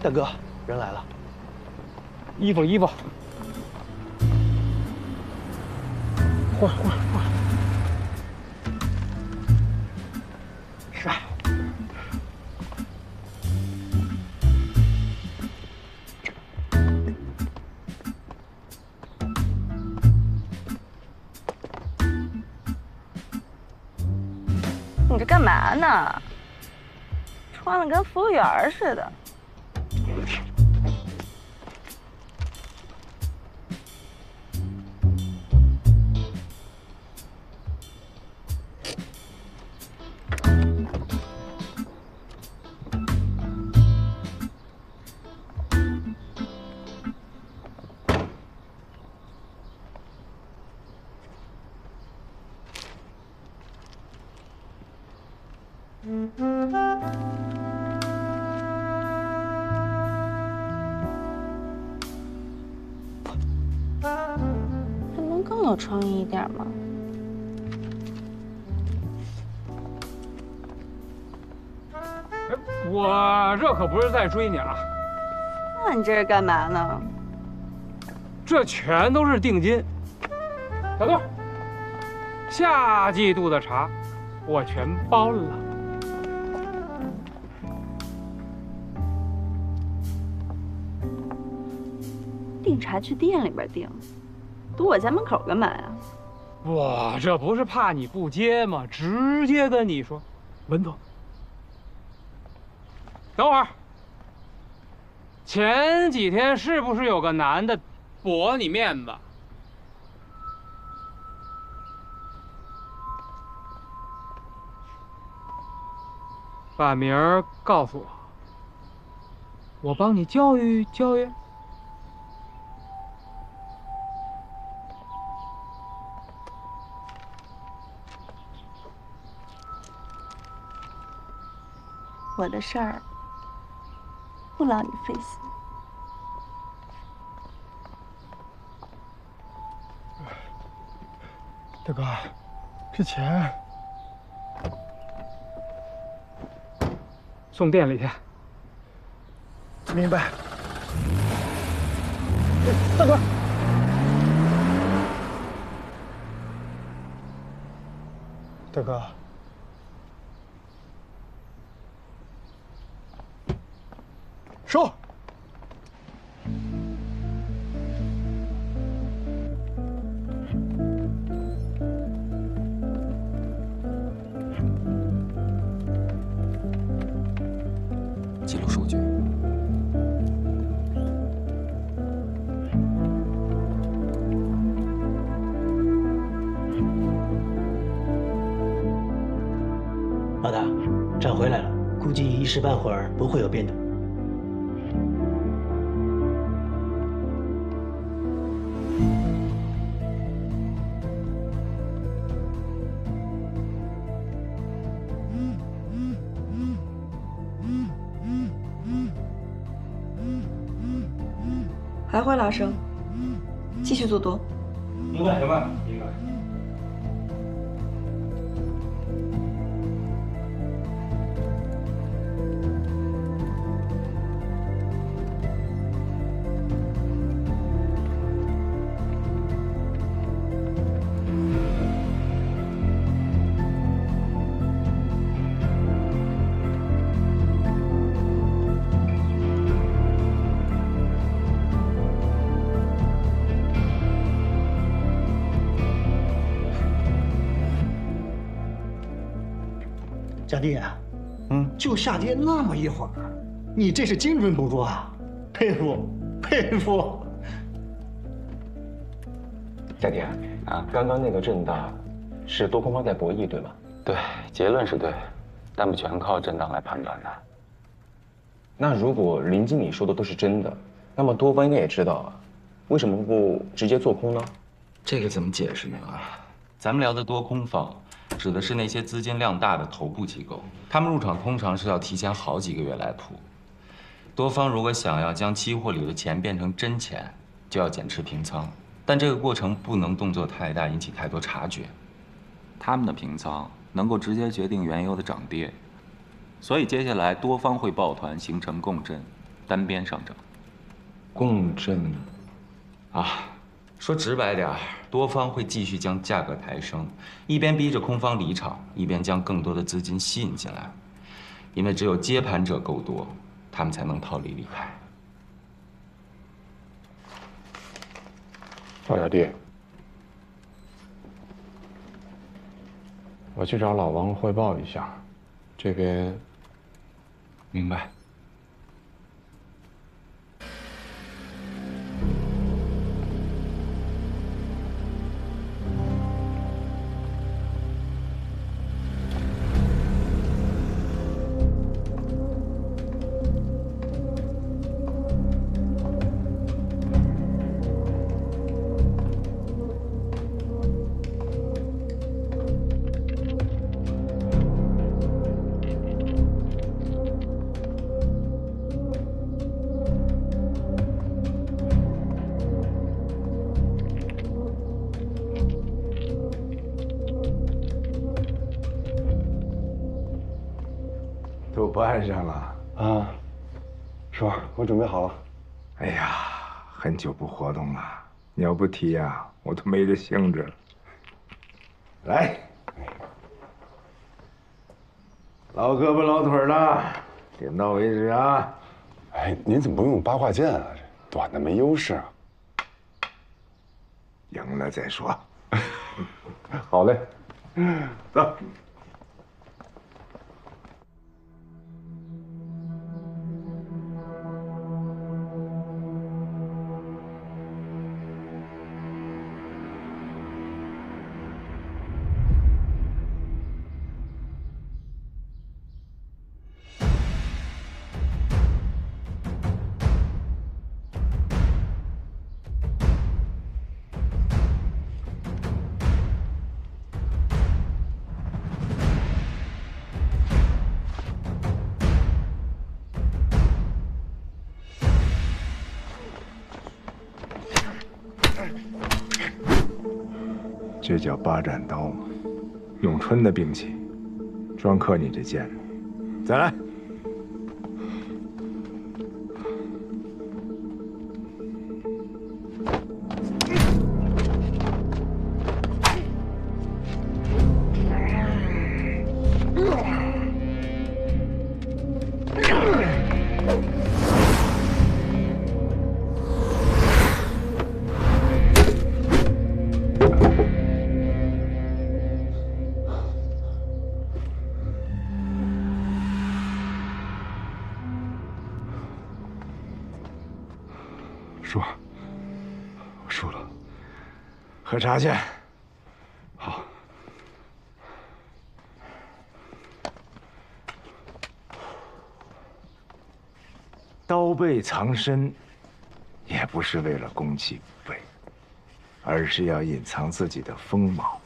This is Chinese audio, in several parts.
大哥，人来了。衣服，换。是。你这干嘛呢？穿的跟服务员似的。还能更有创意一点吗？我这可不是在追你啊，那你这是干嘛呢？这全都是定金。小豆，下季度的茶我全包了。订茶去店里边订，堵我家门口干嘛呀？我这不是怕你不接吗？直接跟你说，文总。等会儿，前几天是不是有个男的驳你面子？把名儿告诉我，我帮你教育教育。我的事儿不劳你费心。大哥，这钱送店里去。明白。大哥，大哥，收。记录数据。老大，账回来了，估计一时半会儿不会有变动。还会拉升，继续做多。明白，明白。家弟啊，就下街那么一会儿，你这是精准捕捉啊，佩服佩服。家弟啊，刚刚那个震荡是多空方在博弈，对吗？对，结论是对，但不全靠震荡来判断的。那如果林经理说的都是真的，那么多方应该也知道啊，为什么不直接做空呢？这个怎么解释呢？咱们聊的多空方，指的是那些资金量大的头部机构，他们入场通常是要提前好几个月来铺。多方如果想要将期货里的钱变成真钱，就要减持平仓，但这个过程不能动作太大，引起太多察觉。他们的平仓能够直接决定原油的涨跌，所以接下来多方会抱团形成共振，单边上涨。共振啊，说直白点儿，多方会继续将价格抬升，一边逼着空方离场，一边将更多的资金吸引进来。因为只有接盘者够多，他们才能套利离开。赵小弟，我去找老王汇报一下，这边明白。都办上了啊，叔，我准备好了。哎呀，很久不活动了，你要不提呀，我都没这兴致了。来，老胳膊老腿的，点到为止啊！哎，您怎么不用八卦剑啊？这短的没优势啊。赢了再说。好嘞，走。这叫八斩刀，咏春的兵器，专克你这剑。再来。叔，我输了。喝茶去。好。刀背藏身，也不是为了攻其不备，而是要隐藏自己的锋芒。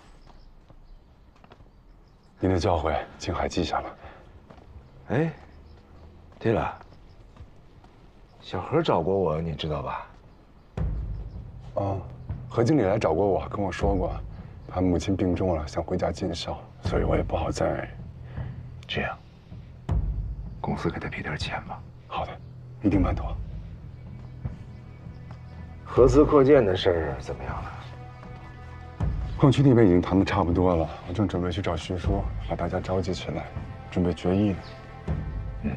您的教诲，青海记下了。哎，对了，小何找过我，你知道吧？啊，何经理来找过我，跟我说过，他母亲病重了，想回家尽孝，所以我也不好再。这样，公司给他赔点钱吧。好的，一定办妥。合资扩建的事儿怎么样了？矿区那边已经谈得差不多了，我正准备去找徐叔，把大家召集起来，准备决议呢。嗯。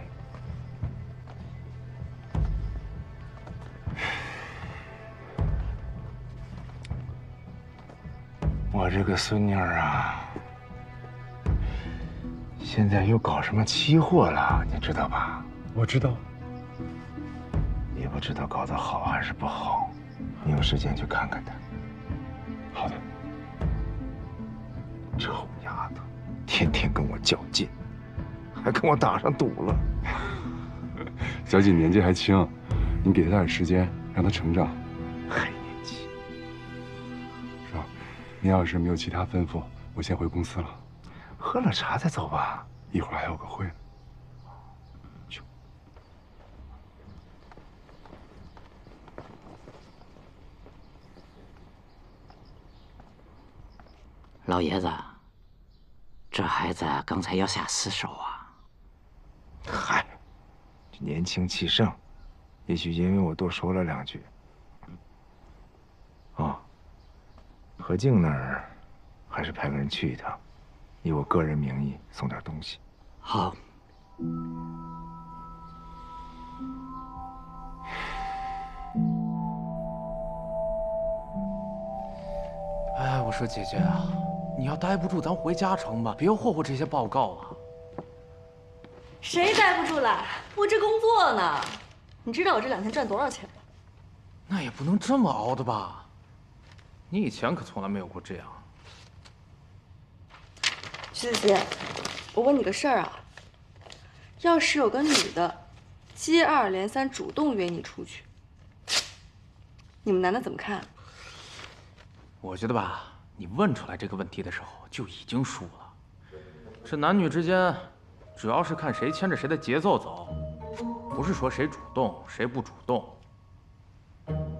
我这个孙女儿啊，现在又搞什么期货了，你知道吧？我知道。也不知道搞得好还是不好，你有时间去看看她。好的。臭丫头，天天跟我较劲，还跟我打上赌了。小锦年纪还轻，你给她点时间，让她成长。还年轻。是吧？您要是没有其他吩咐，我先回公司了。喝了茶再走吧，一会儿还有个会呢。去。老爷子，这孩子刚才要下死手啊！嗨，这年轻气盛，也许因为我多说了2句。哦，何静那儿，还是派个人去一趟，以我个人名义送点东西。好。哎，我说姐姐啊，你要待不住，咱回家成吧，别霍霍这些报告了。谁待不住了？我这工作呢，你知道我这2天赚多少钱吗？那也不能这么熬的吧？你以前可从来没有过这样。徐子杰，我问你个事儿啊，要是有个女的接二连三主动约你出去，你们男的怎么看？我觉得吧，你问出来这个问题的时候就已经输了。这男女之间，主要是看谁牵着谁的节奏走，不是说谁主动谁不主动。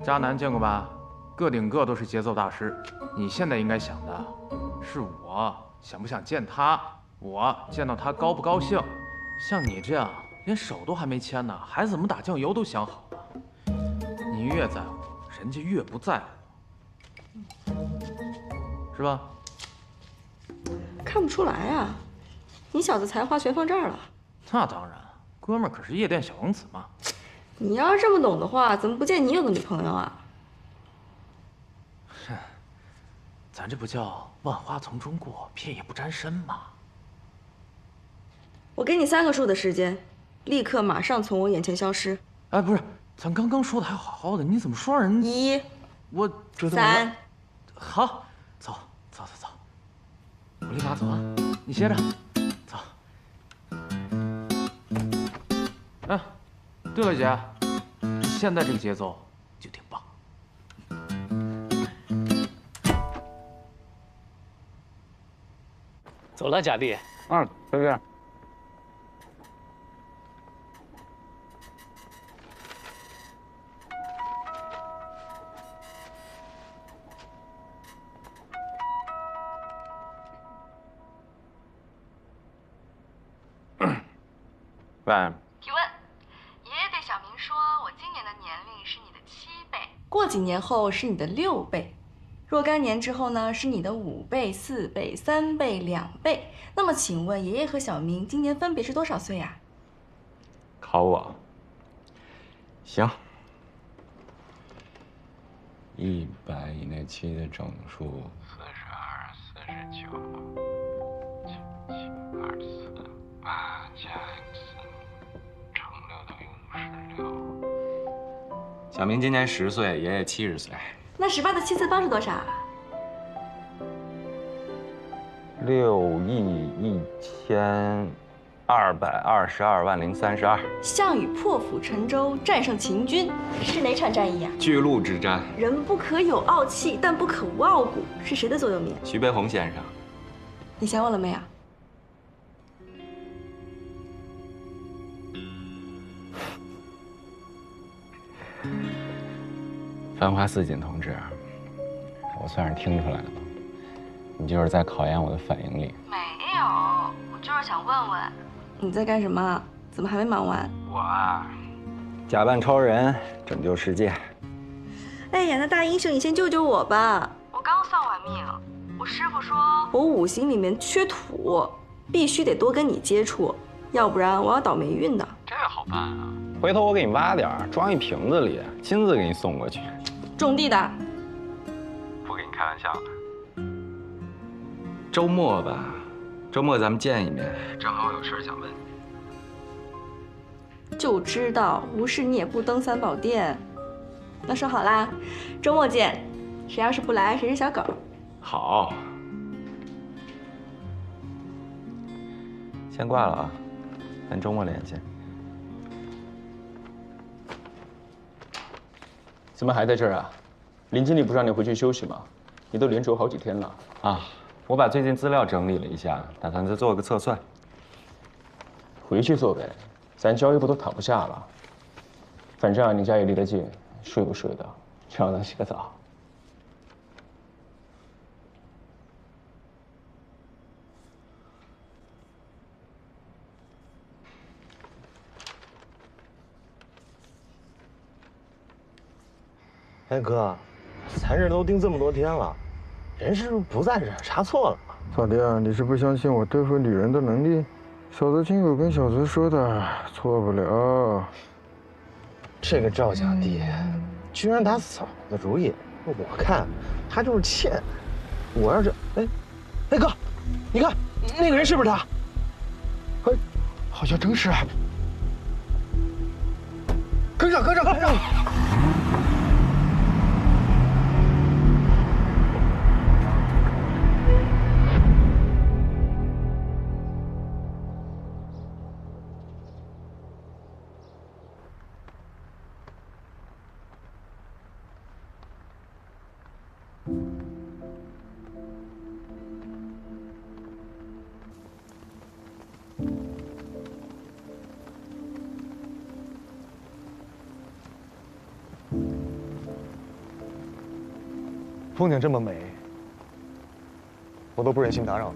渣男见过吧？个顶个都是节奏大师。你现在应该想的是我想不想见他，我见到他高不高兴。像你这样连手都还没牵呢，还怎么打酱油都想好了。你越在乎，人家越不在乎。是吧？看不出来啊，你小子才华全放这儿了。那当然，哥们儿可是夜店小王子嘛。你要是这么懂的话，怎么不见你有个女朋友啊？哼，咱这不叫万花丛中过，片叶不沾身吗？我给你3个数的时间，立刻马上从我眼前消失。哎，不是，咱刚刚说的还好好的，你怎么说让人1、我觉得3。好，走，我立马走啊，你歇着，走。哎，对了，姐，现在这个节奏就挺棒。走了，贾弟。再见。喂，提问：爷爷对小明说，我今年的年龄是你的7倍，过几年后是你的6倍，若干年之后呢，是你的5倍、4倍、3倍、2倍。那么，请问爷爷和小明今年分别是多少岁呀？考我。行，100以内7的整数，42、49、77、24、8加 x 乘6等于56。小明今年10岁，爷爷70岁。那18的7次方是多少6亿1222万032。项羽破釜沉舟，战胜秦军，是哪场战役啊？巨鹿之战。人不可有傲气，但不可无傲骨，是谁的座右铭？徐悲鸿先生。你想我了没有？樊华四锦同志，我算是听出来了，你就是在考验我的反应力。没有，我就是想问问，你在干什么？怎么还没忙完？我啊，假扮超人拯救世界。哎呀，那大英雄，你先救救我吧！我刚算完命，我师傅说我5行里面缺土，必须得多跟你接触，要不然我要倒霉运的。这好办啊，回头我给你挖点，装一瓶子里，亲自给你送过去。种地的，不跟你开玩笑的。周末吧，周末咱们见一面。正好有事想问你。就知道无事你也不登3宝殿。那说好啦，周末见。谁要是不来，谁是小狗。好，先挂了啊，咱周末联系。怎么还在这儿啊？林经理不让你回去休息吗？你都连轴好几天了啊！我把最近资料整理了一下，打算再做个测算。回去做呗，咱交易部都躺不下了。反正啊，你家也离得近，睡不睡的，正好能洗个澡。哎哥，咱这都定这么多天了，人是不在这，查错了。咋的？你是不相信我对付女人的能力？小泽亲口跟小泽说的，错不了。这个赵家弟，居然打嫂子的主意，我看他就是欠。我要是哎哥，你看那个人是不是他？哎，好像真是。跟上，跟上，跟上！风景这么美，我都不忍心打扰了。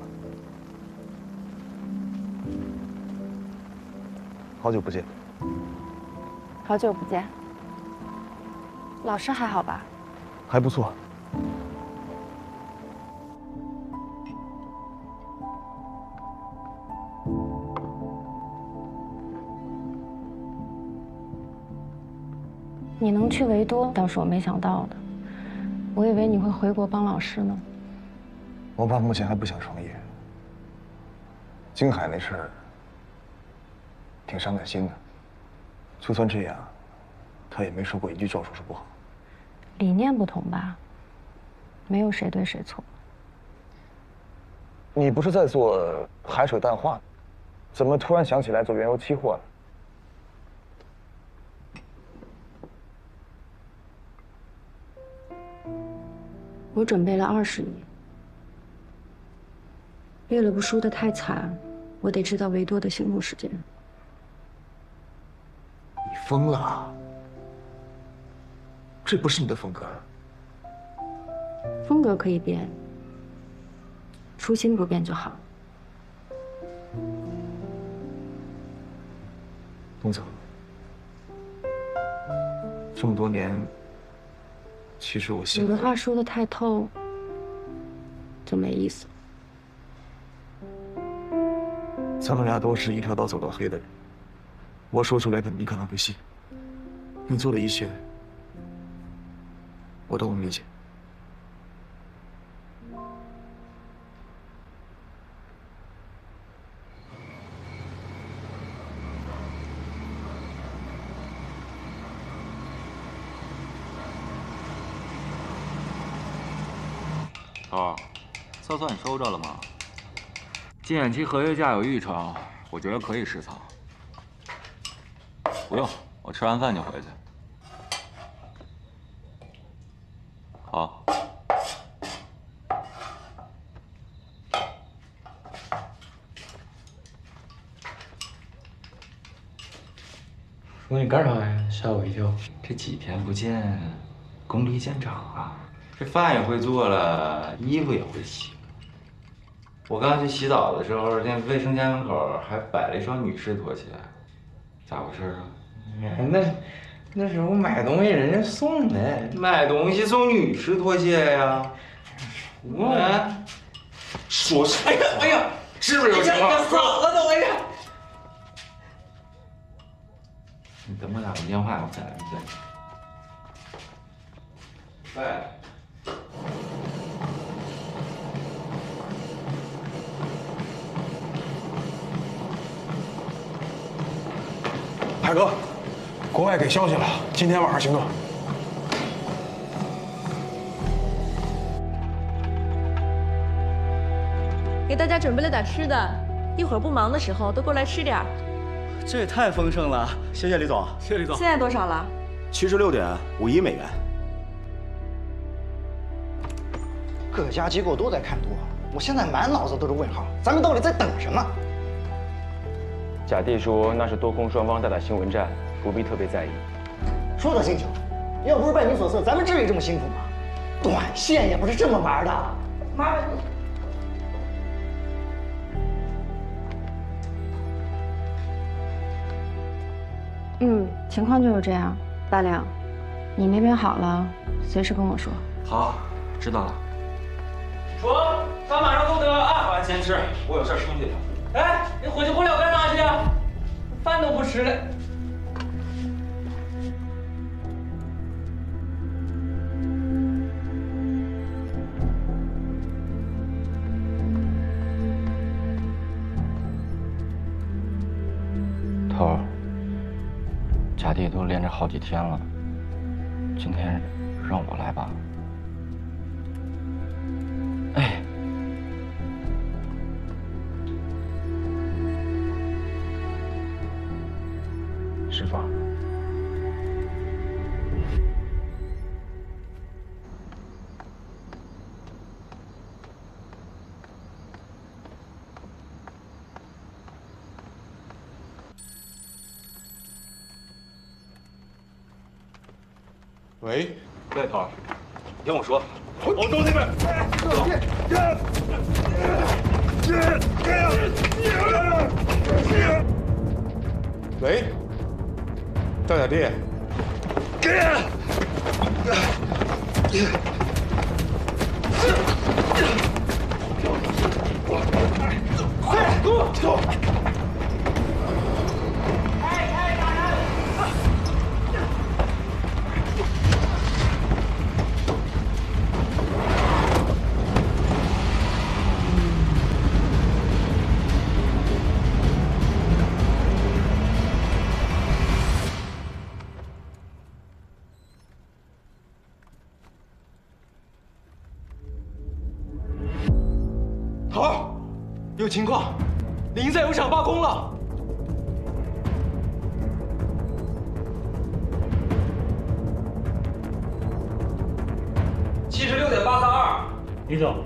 好久不见。好久不见。老师还好吧？还不错。你能去维多，倒是我没想到的。我以为你会回国帮老师呢。我爸目前还不想创业。京海那事儿挺伤感心的，就算这样，他也没说过一句赵叔叔不好。理念不同吧，没有谁对谁错。你不是在做海水淡化，怎么突然想起来做原油期货了？我准备了20亿，为了不输得太惨，我得知道维多的醒目时间。你疯了？这不是你的风格。风格可以变，初心不变就好。东子，这么多年，其实我心里……有的话说得太透，就没意思了。咱们俩都是一条道走到黑的人，我说出来的你可能不信，你做的一切，我都能理解。头，测算你收着了吗？禁演期合约价有预酬，我觉得可以试操。不用，我吃完饭就回去。好。说你干啥呀？吓我一跳。这几天不见，功力见长啊！这饭也会做了，衣服也会洗。我刚去洗澡的时候，那卫生间门口还摆了一双女士拖鞋，咋回事啊？那是我买东西人家送的。买东西送女士拖鞋呀？说是。哎呀，是不是有情况？咋了都？哎呀！你等我打个电话，我再来。喂。海哥，国外给消息了，今天晚上行动。给大家准备了点吃的，一会儿不忙的时候都过来吃点。这也太丰盛了，谢谢李总。谢谢李总。现在多少了76.5亿美元。各家机构都在看多，我现在满脑子都是问号，咱们到底在等什么？贾弟说那是多空双方大打新闻战，不必特别在意。说得轻巧，要不是拜你所赐，咱们至于这么辛苦吗？短线也不是这么玩的。妈的！情况就是这样，大亮，你那边好了，随时跟我说。好，知道了。说，咱马上都得啊！饭先吃，我有事出去。哎，你火急火燎干啥去啊？饭都不吃了。头儿，家弟都连着好几天了，今天让我来吧。哎，师傅。喂，对头儿，你听我说，我走那边。喂，赵小弟。快，给我走！头儿，有情况，林在有厂罢工了。76.832。李总，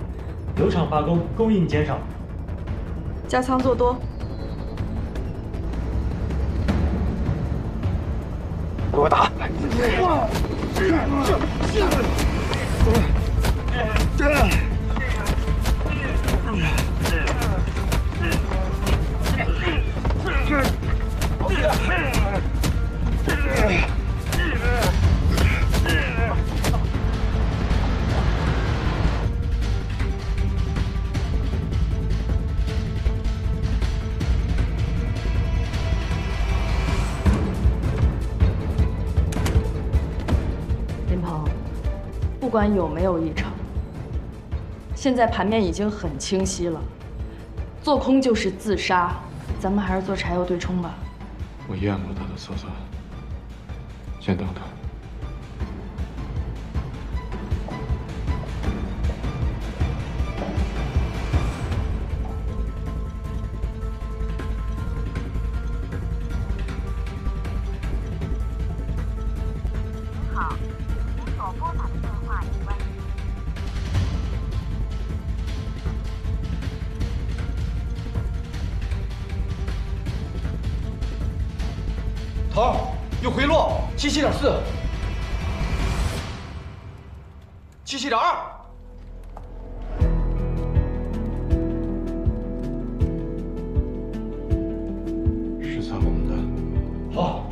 有厂罢工，供应减少。加仓做多。给我打！林鹏，不管有没有异常，现在盘面已经很清晰了，做空就是自杀，咱们还是做柴油对冲吧。我厌恶他的色彩，先等等。好，您所拨打的电话已关机。头儿，有回落，77.4。77.2。是猜我们的。好，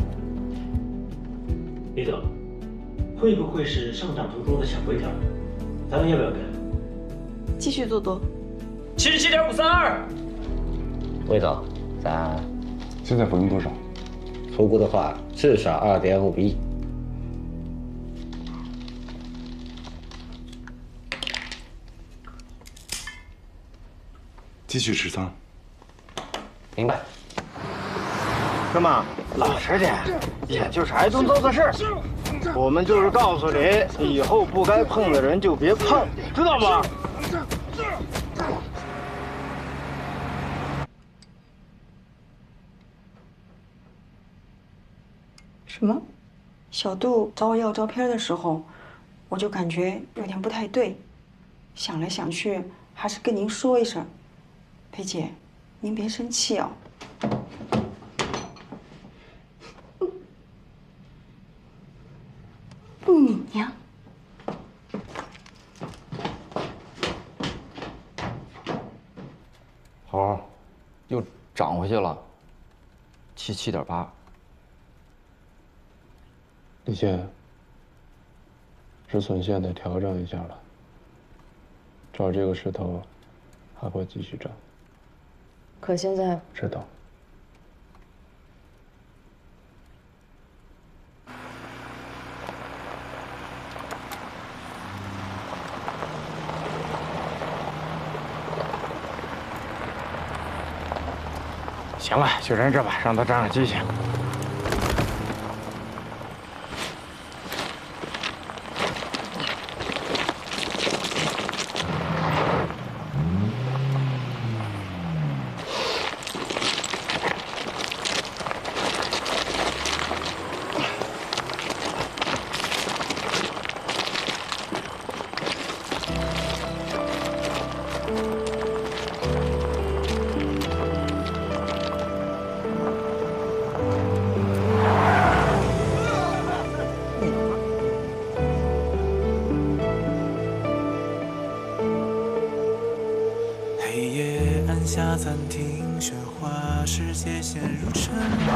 李总，会不会是上涨途中的小回调？咱们要不要跟？继续做多。77.532。魏总，咱现在浮动多少？出估的话，至少2.5亿。继续持仓。明白。哥们，老实点，也就是挨顿揍的事。我们就是告诉你，以后不该碰的人就别碰，知道吧？什么？小杜找我要照片的时候，我就感觉有点不太对，想来想去，还是跟您说一声。裴姐，您别生气哦。娘。猴，又涨回去了，77.8。李健，止损线得调整一下了。找这个石头还会继续涨。可现在知道。行了，就扔这吧，让他长长记性。下暂停，喧哗世界陷入沉默。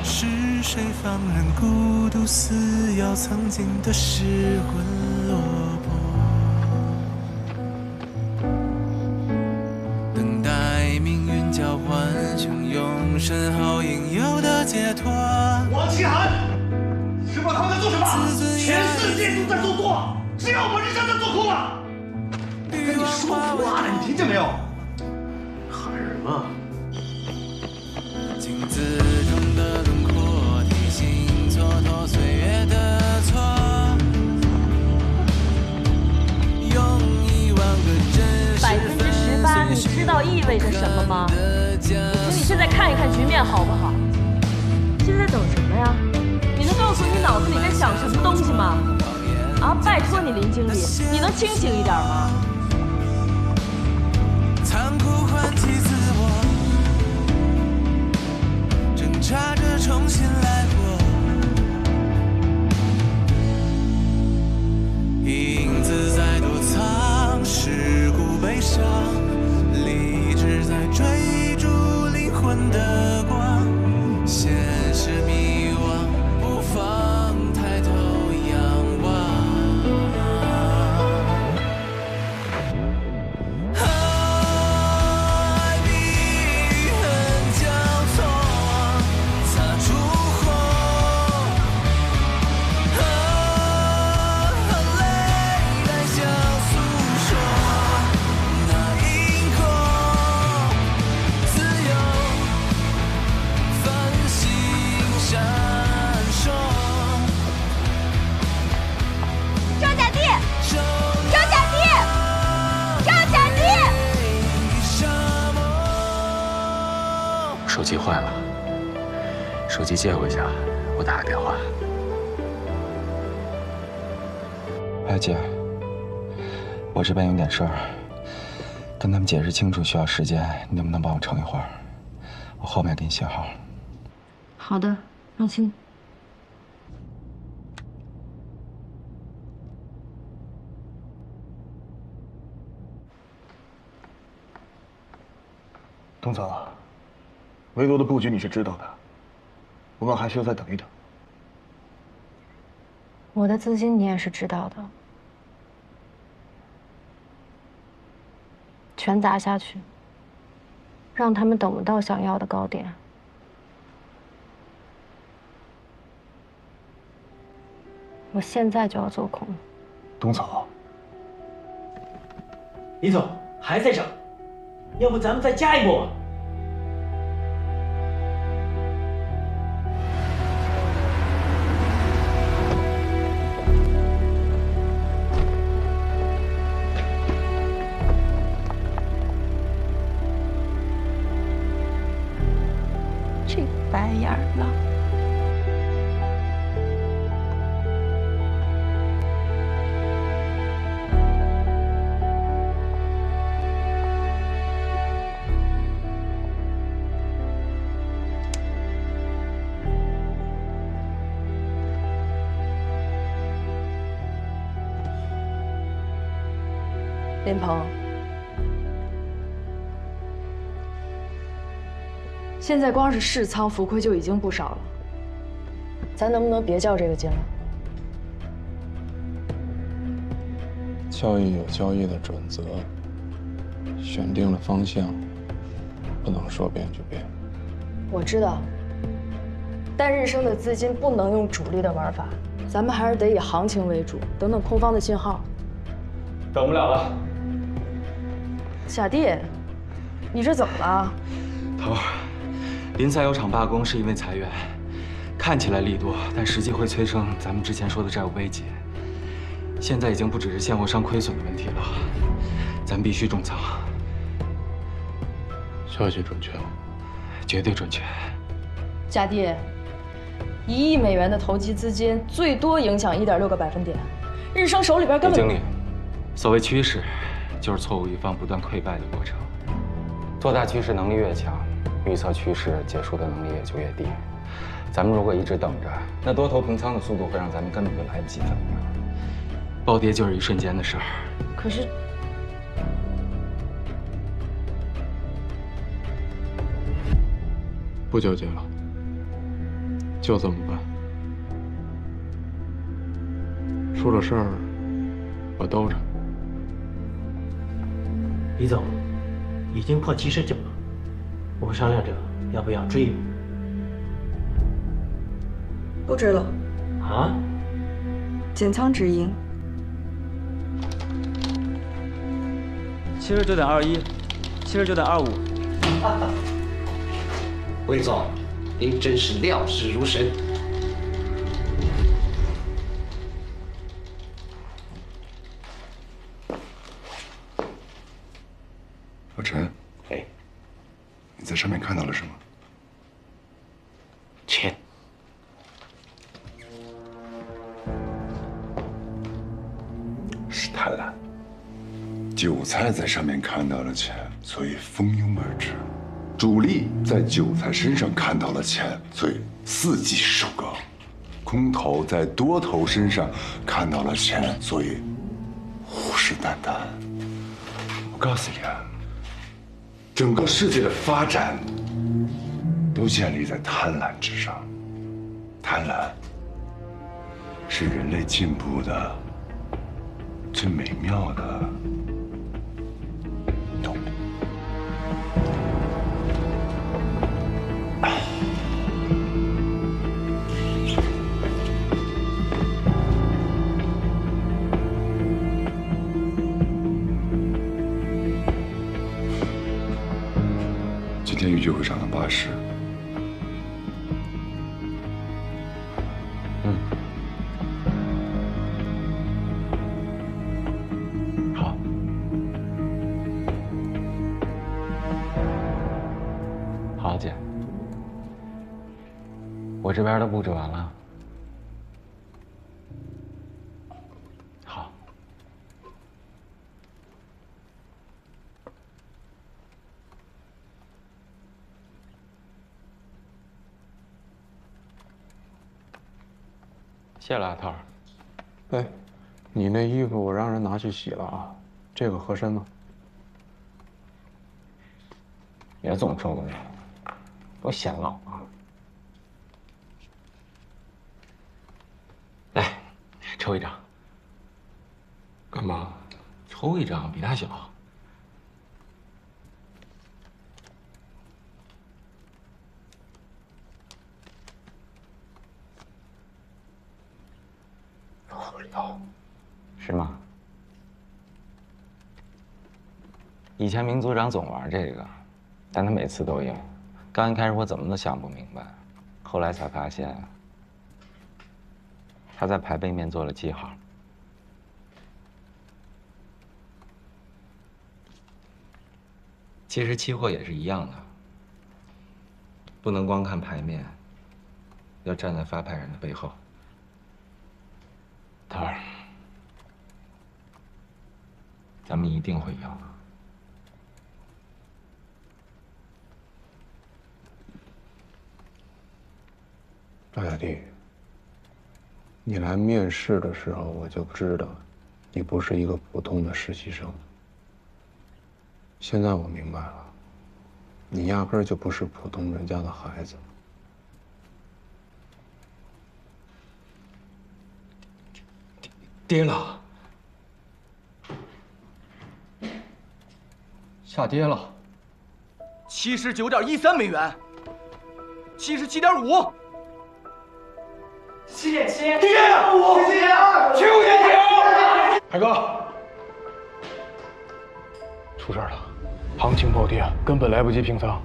是谁放任孤独撕咬曾经的失魂落魄？等待命运交换汹涌身后应有的解脱。王清寒，知不知道他们在做什么？全世界都在做空，只有我们日常在做空了。跟你说话了，你听见没有？喊什么？镜子中的轮廓提醒蹉跎岁月的错，用10000个真实18%，你知道意味着什么吗？请你现在看一看局面好不好？现在等什么呀？你能告诉你脑子里在想什么东西吗？啊，拜托你林经理，你能清醒一点吗？残酷唤起自我，挣扎着重新来过。影子在躲藏，世故悲伤，理智在追逐灵魂的光。现实迷惘，不妨抬头仰望。手机坏了，手机借我一下，我打个电话。哎，姐，我这边有点事儿，跟他们解释清楚需要时间，你能不能帮我撑一会儿？我后面给你写好。好的，放心。董总，围罗的布局你是知道的，我们还需要再等一等。我的资金你也是知道的，全砸下去，让他们等不到想要的高点。我现在就要做空。董总，李总还在涨，要不咱们再加一波吧？这白眼狼。林鹏，现在光是试仓浮亏就已经不少了，咱能不能别较这个劲了？交易有交易的准则，选定了方向，不能说变就变。我知道，但日升的资金不能用主力的玩法，咱们还是得以行情为主，等等空方的信号。等不了了。小弟，你这怎么了？头儿，林赛有场罢工是因为裁员，看起来利多，但实际会催生咱们之前说的债务危机。现在已经不只是现货商亏损的问题了，咱必须重仓。消息准确吗？绝对准确。贾弟，1亿美元的投机资金最多影响1.6个百分点，日升手里边根本……李经理，所谓趋势，就是错误一方不断溃败的过程。做大趋势能力越强，预测趋势结束的能力也就越低。咱们如果一直等着，那多头平仓的速度会让咱们根本就来不及反应。暴跌就是一瞬间的事儿。可是，不纠结了，就这么办。出了事儿，我兜着。李总，已经破79了，我们商量着要不要追一步。不追了。啊？减仓止盈。79.21，79.25。魏总，您真是料事如神。老陈，哎，你在上面看到了什么？钱。是贪婪。韭菜在上面看到了钱，所以蜂拥而至；主力在韭菜身上看到了钱，所以伺机收割；空头在多头身上看到了钱，所以虎视眈眈。我告诉你啊，整个世界的发展都建立在贪婪之上，贪婪是人类进步的最美妙的动力。今天玉就会涨到80。好。好，姐。我这边的布置完了。好。谢了，头儿。哎，你那衣服我让人拿去洗了啊，这个合身吗？别总皱个眉，多显老啊！来，抽一张。干嘛？抽一张，比他小。好聊，是吗？以前明组长总玩这个，但他每次都赢。刚一开始我怎么都想不明白，后来才发现，他在牌背面做了记号。其实期货也是一样的，不能光看牌面，要站在发牌人的背后。头儿，咱们一定会赢。赵小弟，你来面试的时候，我就知道，你不是一个普通的实习生。现在我明白了，你压根儿就不是普通人家的孩子。跌了，下跌了，79.13美元，77.5，7.7，跌，75.9，海哥，出事了，行情暴跌，根本来不及平仓。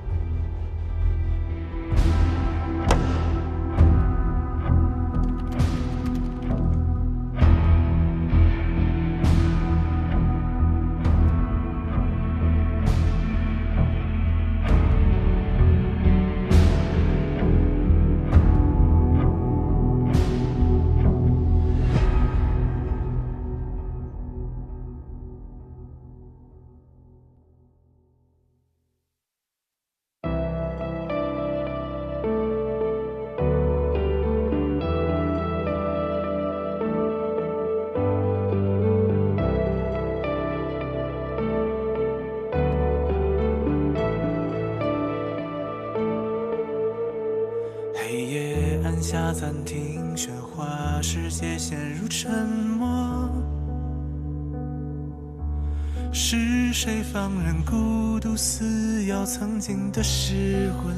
黑夜按下暂停，喧哗世界陷入沉默。是谁放任孤独撕咬曾经的失魂？